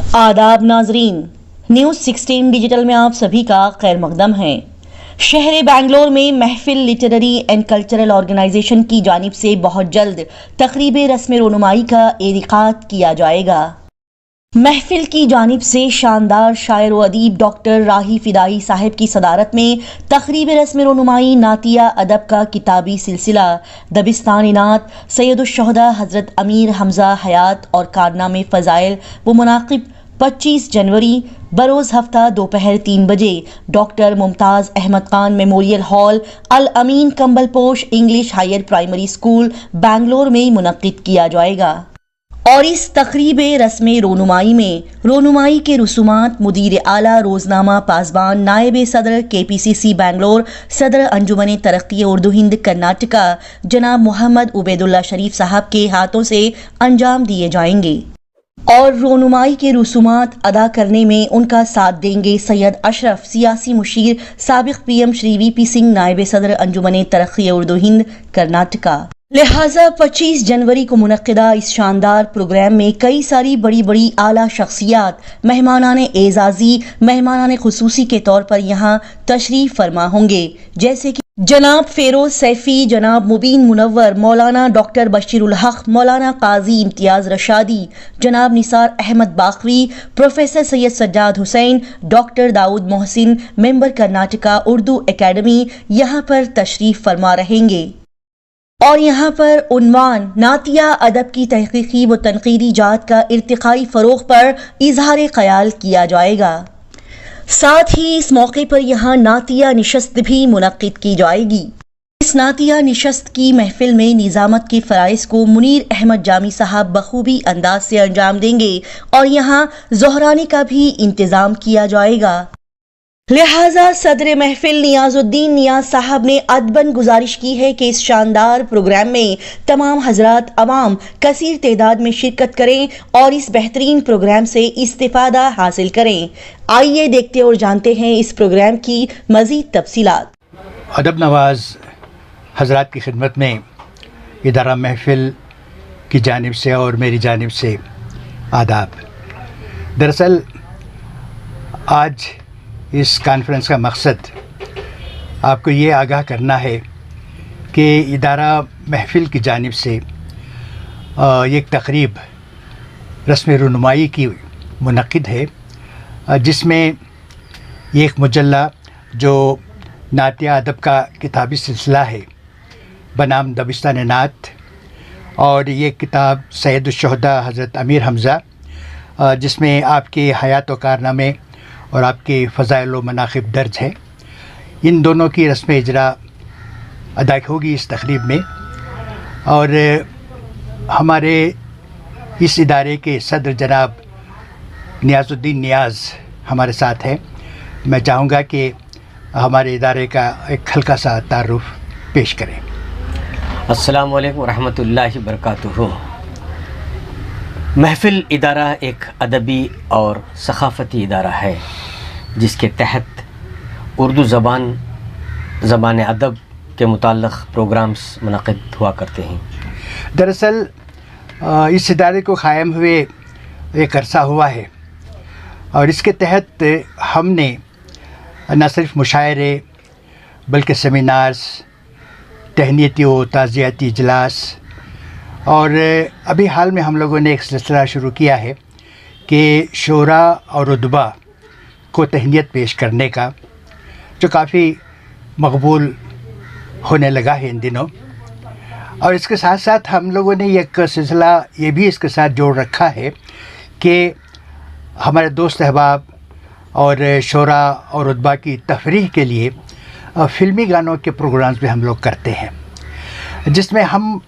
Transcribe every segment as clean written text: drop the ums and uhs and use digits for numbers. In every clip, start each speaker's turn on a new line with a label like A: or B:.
A: आदाब नाजरीन, news 16 digital में आप सभी का खैर मकदम है। शहर बेंगलोर में महफिल लिटरेरी एंड कल्चरल ऑर्गेनाइजेशन की जानिब से बहुत जल्द तकरीब रस्म रोनुमाई का इनेकाद किया जाएगा। महफिल की जानिब से शानदार शायर व अदीब डॉक्टर राही फिदाई साहब की सदारत में तकरीब रस्म रोनुमाई नातिया अदब का किताबी सिलसिला दबिस्तान नात सैयदुश्शुहदा हज़रत अमीर हमज़ा हयात और कारनामे फ़ज़ाइल व मुनाक़िब 25 जनवरी बरोज़ हफ्ता दोपहर 3 बजे doctor Mumtaz Ahmed Khan memorial hall Al Ameen Kambalposh English higher primary school Bangalore में मुनक़्क़िद किया जाएगा। और इस तकरीब रस्म रोनुमाई में रोनुमाई के रसूमात मुदीर आला रोजनामा पासबान नायब सदर KPCC बेंगलोर सदर अंजुमन तरक्की उर्दू हिंद कर्नाटका जनाब मोहम्मद उबैदुल्ला शरीफ साहब के हाथों से अंजाम दिए जाएंगे और रोनुमाई के रसूमात अदा करने में उनका साथ देंगे सैयद अशरफ सियासी मुशीर साबिक PM श्री VP सिंह नायब सदर अंजुमन तरक्की उर्दू हिंद कर्नाटका। लिहाजा 25 जनवरी को मुनक्किदा इस शानदार प्रोग्राम में कई सारी बड़ी बड़ी आला शख्सियात मेहमानाने एजाजी मेहमानाने खुसूसी के तौर पर यहाँ तशरीफ फरमा होंगे, जैसे कि जनाब फेरोज सैफी, जनाब मुबीन मुनव्वर, मौलाना डॉक्टर बशीरुल हक, मौलाना काजी इम्तियाज रशादी, जनाब Nisar Ahmed Baqavi, professor Syed Sajjad Hussain, doctor Dawood Mohsin, member Karnataka Urdu academy यहाँ पर तशरीफ फरमा रहेंगे। और यहाँ पर उन्वान नातिया अदब की तहकीकी व तनकीदी जात का इर्तिकाई फ़रोग़ पर इजहार ख़याल किया जाएगा। साथ ही इस मौके पर यहाँ नातिया निशस्त भी मुनक़्क़िद की जाएगी। इस नातिया निशस्त की महफिल में निज़ामत के फ़राइज़ को मुनीर अहमद जामी साहब बखूबी अंदाज से अंजाम देंगे और यहाँ ज़ोहरानी का भी इंतज़ाम किया जाएगा। लिहाजा सदर महफिल नियाजुद्दीन नियाज साहब ने अदबन गुजारिश की है कि इस शानदार प्रोग्राम में तमाम हजरात अवाम कसीर तादाद में शिरकत करें और इस बेहतरीन प्रोग्राम से इस्तिफादा हासिल करें। आइए देखते और जानते हैं इस प्रोग्राम की मज़ीद तफसीलात।
B: अदब नवाज हजरात की खिदमत में इदारा महफिल की जानिब से और मेरी जानिब से आदाब। दरअसल आज इस कॉन्फ्रेंस का मकसद आपको ये आगाह करना है कि इदारा महफिल की जानिब से एक तकरीब रस्म रोनुमाई की मुनक़्क़िद है, जिसमें एक मुजल्ला जो नातिया अदब का किताबी सिलसिला है बनाम दबिस्तान नात, और ये किताब सैयदुश्शुहदा हज़रत अमीर हमज़ा जिसमें आपके हयात व कारनामे और आपके फ़ज़ाइल व मनाक़िब दर्ज है, इन दोनों की रस्म इजरा अदा होगी इस तकरीब में। और हमारे इस इदारे के सदर जनाब नियाजुद्दीन नियाज़ हमारे साथ हैं। मैं चाहूँगा कि हमारे इदारे का एक हल्का सा तारुफ पेश करें।
C: अस्सलामु अलैकुम रहमतुल्लाहि बरकातुहू। महफिल इदारा एक अदबी और सक़ाफ़ती इदारा है जिसके तहत उर्दू ज़बान अदब के मुताल्लिक़ प्रोग्राम्स मुनक़्क़िद हुआ करते हैं।
B: दरअसल इस इदारे को क़ायम हुए एक अरसा हुआ है और इसके तहत हमने न सिर्फ मुशायरे बल्कि सेमिनार्स, तहनीती व ताज़ियाती इजलास, और अभी हाल में हम लोगों ने एक सिलसिला शुरू किया है कि शोरा और रुतबा को तहनीत पेश करने का, जो काफ़ी मकबूल होने लगा है इन दिनों। और इसके साथ साथ हम लोगों ने एक सिलसिला ये भी इसके साथ जोड़ रखा है कि हमारे दोस्त अहबाब और शोरा और रुतबा की तफरीह के लिए फ़िल्मी गानों के प्रोग्राम्स भी हम लोग करते हैं, जिसमें हम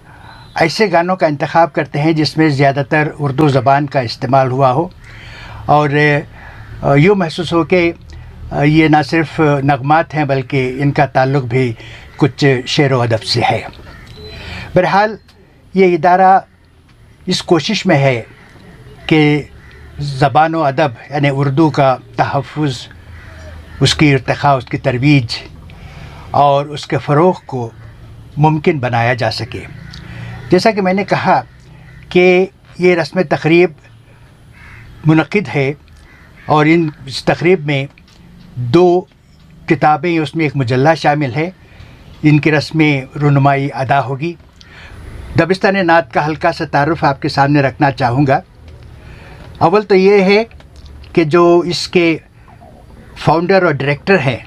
B: ऐसे गानों का इंतख़ाब करते हैं जिसमें ज़्यादातर उर्दू ज़बान का इस्तेमाल हुआ हो और यूँ महसूस हो कि ये ना सिर्फ नगमात हैं बल्कि इनका ताल्लुक़ भी कुछ शेर व अदब से है। बहरहाल ये इदारा इस कोशिश में है कि ज़बान व अदब यानी उर्दू का तहफ़्फ़ुज़, उसकी इर्तिक़ा, उसकी तरवीज और उसके फ़रोग़ को मुमकिन बनाया जा सके। जैसा कि मैंने कहा कि ये रस्म तकरीब मुनक़िद है और इस तकरीब में 2 किताबें, उसमें एक मुजल्ला शामिल है। इनकी रस्में रुनुमाई अदा होगी। दबिस्तान नात का हल्का सा तारुफ आपके सामने रखना चाहूँगा। अव्वल तो ये है कि जो इसके फाउंडर और डायरेक्टर हैं,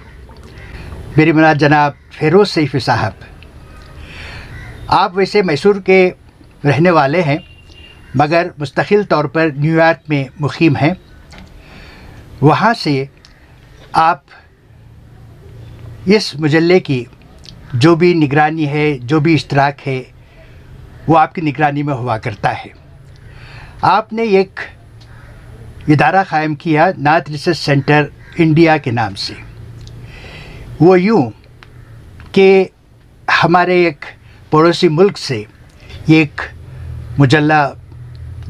B: मेरी मनाद जनाब फ़िरोज़ सैफ़ी साहब। आप वैसे मैसूर के रहने वाले हैं मगर मुस्तकिल तौर पर न्यूयॉर्क में मुक़ीम हैं। वहाँ से आप इस मुजल्ले की जो भी निगरानी है, जो भी इश्तराक है, वो आपकी निगरानी में हुआ करता है। आपने एक इदारा क़ायम किया नात रिसर्च सेंटर इंडिया के नाम से। वो यूँ कि हमारे एक पड़ोसी मुल्क से एक मुजल्ला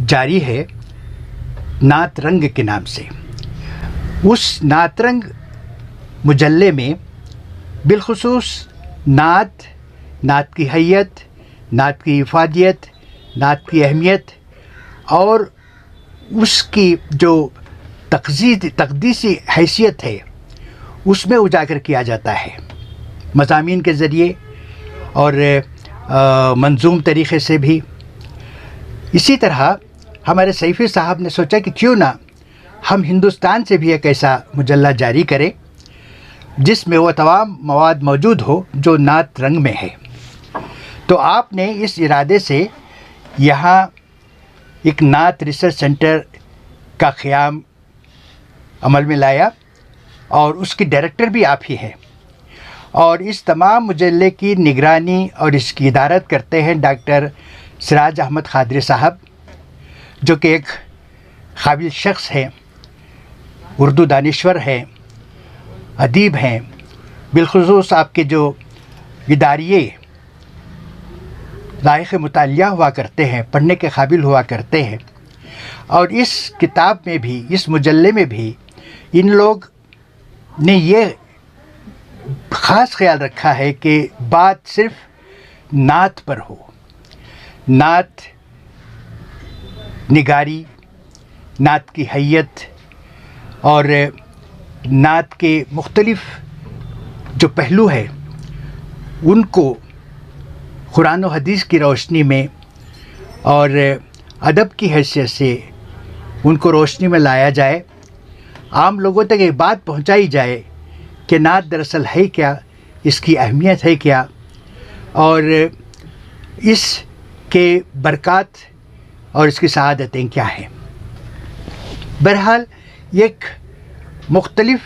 B: जारी है नात रंग के नाम से। उस नात रंग मुजल्ले में बिलखुसूस नात, नात की हैयत, नात की इफादियत, नात की अहमियत और उसकी जो तक़दीसी हैसियत है उसमें उजागर किया जाता है, मज़ामीन के ज़रिए और मंजूम तरीक़े से भी। इसी तरह हमारे सैफ़ी साहब ने सोचा कि क्यों ना हम हिंदुस्तान से भी एक ऐसा मुजल्ला जारी करें जिसमें वो तमाम मवाद मौजूद हो जो नात रंग में है। तो आपने इस इरादे से यहाँ एक नात रिसर्च सेंटर का क़याम अमल में लाया और उसकी डायरेक्टर भी आप ही हैं। और इस तमाम मुजल्ले की निगरानी और इसकी इदारत करते हैं डॉक्टर सिराज अहमद क़ादरी साहब, जो कि एक काबिल शख्स हैं, उर्दू दानिश्वर हैं, अदीब हैं। बिलखुसूस आपके जो इदारिये लायक़ मुतालिया हुआ करते हैं, पढ़ने के काबिल हुआ करते हैं। और इस किताब में भी, इस मुजल्ले में भी इन लोग ने ये ख़ास ख्याल रखा है कि बात सिर्फ़ नात पर हो। नात निगारी, नात की हैयत और नात के मुख्तलिफ़ जो पहलू है उनको कुरान और हदीस की रोशनी में और अदब की हैसियत से उनको रोशनी में लाया जाए, आम लोगों तक ये बात पहुंचाई जाए कि नात दरअसल है क्या, इसकी अहमियत है क्या और इसके बरक़ात और इसकी सआदतें क्या हैं। बहरहाल एक मुख्तलिफ़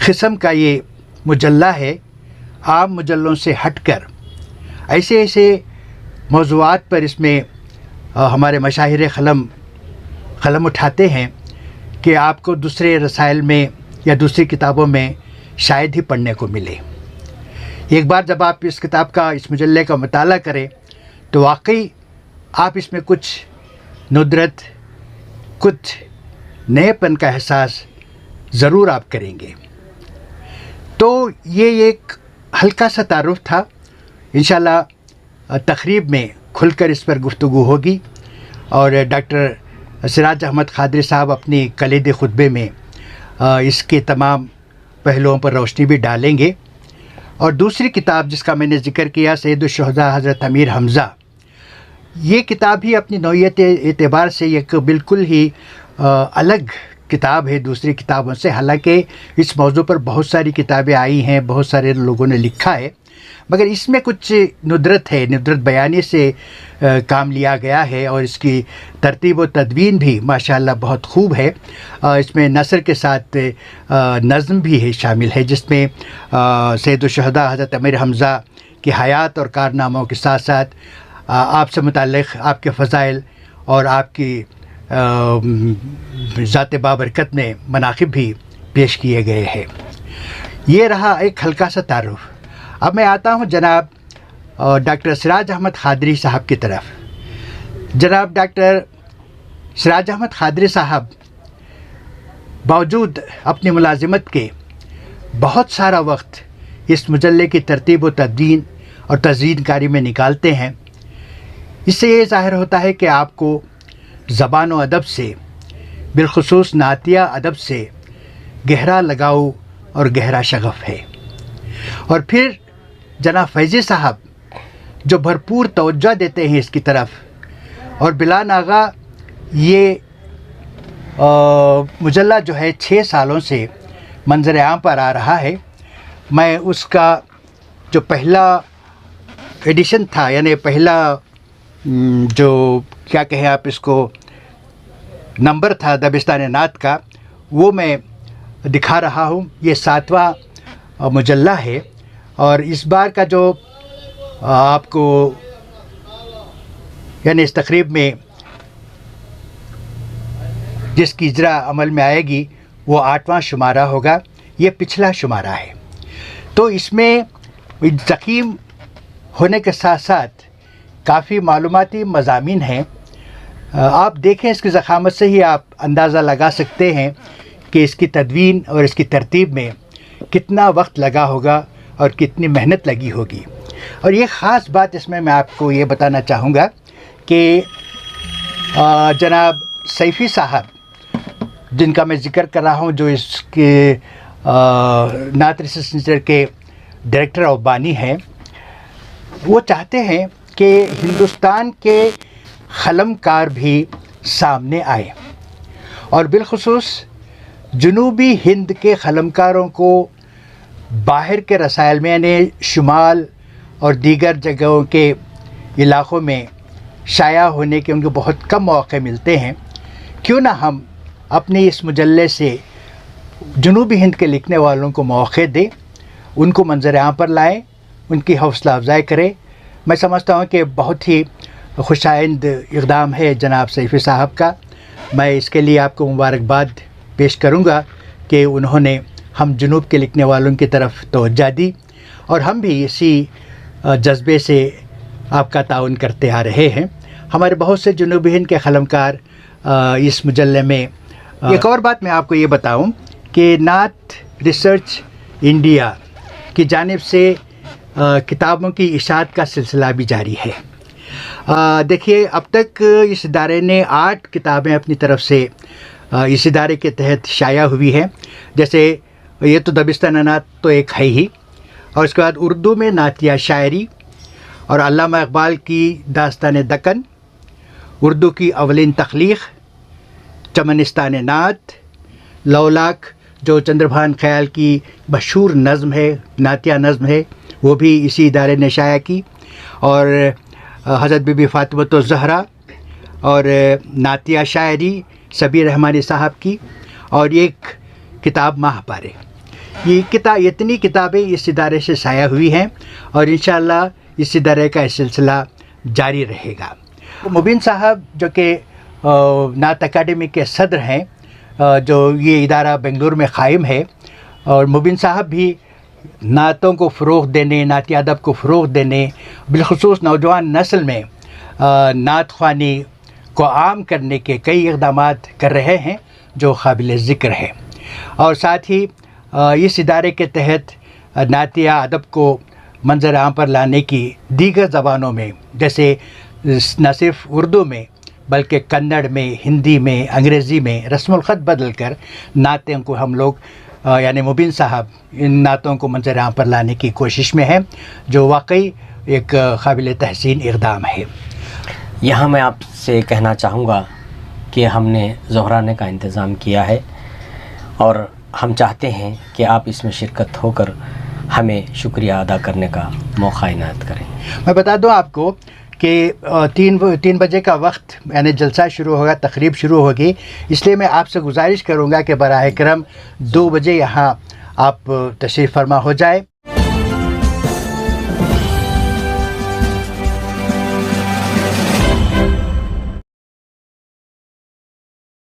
B: क़िस्म का ये मुजल्ला है, आम मुजल्लों से हटकर ऐसे ऐसे मौज़ूआत पर इसमें हमारे मशाहिर क़लम उठाते हैं कि आपको दूसरे रसाइल में या दूसरी किताबों में शायद ही पढ़ने को मिले। एक बार जब आप इस किताब का, इस मुजल्ले का मुताला करें तो वाकई आप इसमें कुछ नुदरत, कुछ नएपन का एहसास ज़रूर आप करेंगे। तो ये एक हल्का सा तारुफ था। इंशाल्लाह तक़रीब में खुलकर इस पर गुफ्तगू होगी और डॉक्टर सिराज अहमद क़ादरी साहब अपनी कलीदी खुतबे में इसके तमाम पहलुओं पर रोशनी भी डालेंगे। और दूसरी किताब जिसका मैंने ज़िक्र किया, सैयदुल शुहदा हज़रत अमीर हमज़ा, ये किताब ही अपनी नौइयत एतबार से एक बिल्कुल ही अलग किताब है दूसरी किताबों से। हालांकि इस मौजू पर बहुत सारी किताबें आई हैं, बहुत सारे लोगों ने लिखा है, मगर इसमें कुछ नुदरत है, नुदरत बयानी से काम लिया गया है और इसकी तरतीब व तदवीन भी माशाअल्लाह बहुत खूब है। इसमें नसर के साथ नज़्म भी है, शामिल है, जिसमें सैयदुल शुहदा हज़रत अमीर हमज़ा की हयात और कारनामों के साथ साथ आपसे मुताल्लिक़ आपके फ़ज़ाइल और आपकी ज़ात बाबरकत में मनाक़िब भी पेश किए गए हैं। ये रहा एक हल्का सा तारुफ़। अब मैं आता हूँ जनाब डॉक्टर सिराज अहमद क़ादरी साहब की तरफ। जनाब डॉक्टर सिराज अहमद क़ादरी साहब बावजूद अपनी मुलाजिमत के बहुत सारा वक्त इस मुजल्ले की तरतीब व तदवीन और तज़यीनकारी में निकालते हैं। इससे ये ज़ाहिर होता है कि आपको ज़बान व अदब से بالخصوص نعتیہ ادب سے گہرا لگاؤ اور گہرا شغف ہے. اور پھر جناب فیضی صاحب جو بھرپور توجہ دیتے ہیں اس کی طرف، اور بلا ناغہ یہ مجلہ جو ہے 6 سالوں سے منظر عام پر آ رہا ہے. میں اس کا جو پہلا ایڈیشن تھا، یعنی پہلا جو کیا کہیں آپ اس کو نمبر تھا دبستان نعت کا، وہ میں دکھا رہا ہوں. یہ 7واں مجلہ ہے، اور اس بار کا جو آپ کو یعنی اس تقریب میں جس کی اجرا عمل میں آئے گی وہ 8واں شمارہ ہوگا. یہ پچھلا شمارہ ہے. تو اس میں ضخیم ہونے کے ساتھ ساتھ کافی معلوماتی مضامین ہیں. آپ دیکھیں اس کی ضخامت سے ہی آپ اندازہ لگا سکتے ہیں کہ اس کی تدوین اور اس کی ترتیب میں کتنا وقت لگا ہوگا اور کتنی محنت لگی ہوگی. اور یہ خاص بات اس میں آپ کو یہ بتانا چاہوں گا کہ جناب سیفی صاحب جن کا میں ذکر کر رہا ہوں، جو اس کے نعت ریسرچ سینٹر کے ڈائریکٹر اور بانی ہیں، وہ چاہتے ہیں کہ ہندوستان کے قلم کار بھی سامنے آئے، اور بالخصوص جنوبی ہند کے قلم کاروں کو باہر کے رسائل میں یعنی شمال اور دیگر جگہوں کے علاقوں میں شائع ہونے کے ان کو بہت کم موقع ملتے ہیں. کیوں نہ ہم اپنے اس مجلے سے جنوبی ہند کے لکھنے والوں کو موقع دیں، ان کو منظر عام پر لائیں، ان کی حوصلہ افزائی کریں. میں سمجھتا ہوں کہ بہت ہی خوش آئند اقدام ہے جناب سیفی صاحب کا. میں اس کے لیے آپ کو مبارکباد پیش کروں گا کہ انہوں نے ہم جنوب کے لکھنے والوں کی طرف توجہ دی، اور ہم بھی اسی جذبے سے آپ کا تعاون کرتے آ رہے ہیں. ہمارے بہت سے جنوبی ہند کے قلم کار اس مجلے میں. ایک اور بات میں آپ کو یہ بتاؤں کہ نعت ریسرچ انڈیا کی جانب سے کتابوں کی اشاعت کا سلسلہ بھی جاری ہے. دیکھیے، اب تک اس ادارے نے 8 کتابیں اپنی طرف سے اس ادارے کے تحت شائع ہوئی ہیں. جیسے یہ تو دبستان نعت تو ایک ہے ہی، اور اس کے بعد اردو میں نعتیہ شاعری اور علامہ اقبال کی داستان دکن، اردو کی اولین تخلیق چمنستان نعت، لولاک جو چندربھان خیال کی مشہور نظم ہے، نعتیہ نظم ہے، وہ بھی اسی ادارے نے شائع کی، اور حضرت بی بی فاطمۃ الزہرا اور نعتیہ شاعری سبیر رحمانی صاحب کی، اور ایک کتاب ماہ پارے. یہ اتنی کتابیں اس ادارے سے شائع ہوئی ہیں، اور انشاءاللہ اس ادارے کا سلسلہ جاری رہے گا. مبین صاحب جو کہ نعت اکیڈمی کے صدر ہیں، جو یہ ادارہ بنگلور میں قائم ہے، اور مبین صاحب بھی نعتوں کو فروغ دینے، نعتیہ ادب کو فروغ دینے، بالخصوص نوجوان نسل میں نعت خوانی کو عام کرنے کے کئی اقدامات کر رہے ہیں جو قابل ذکر ہے. اور ساتھ ہی اس ادارے کے تحت نعتیہ ادب کو منظر عام پر لانے کی دیگر زبانوں میں، جیسے نہ صرف اردو میں بلکہ کنڑ میں، ہندی میں، انگریزی میں رسم الخط بدل کر نعتوں کو ہم لوگ یعنی مبین صاحب ان نعتوں کو منظر عام پر لانے کی کوشش میں ہیں، جو واقعی ایک قابل تحسین اقدام ہے.
C: یہاں میں آپ سے کہنا چاہوں گا کہ ہم نے زہرانے کا انتظام کیا ہے، اور ہم چاہتے ہیں کہ آپ اس میں شرکت ہو کر ہمیں شکریہ ادا کرنے کا موقع عنایت کریں.
B: میں بتا دوں آپ کو کہ 3 بجے کا وقت یعنی جلسہ شروع ہوگا، تقریب شروع ہوگی، اس لیے میں آپ سے گزارش کروں گا کہ براہ کرم 2 بجے یہاں آپ تشریف فرما ہو جائے.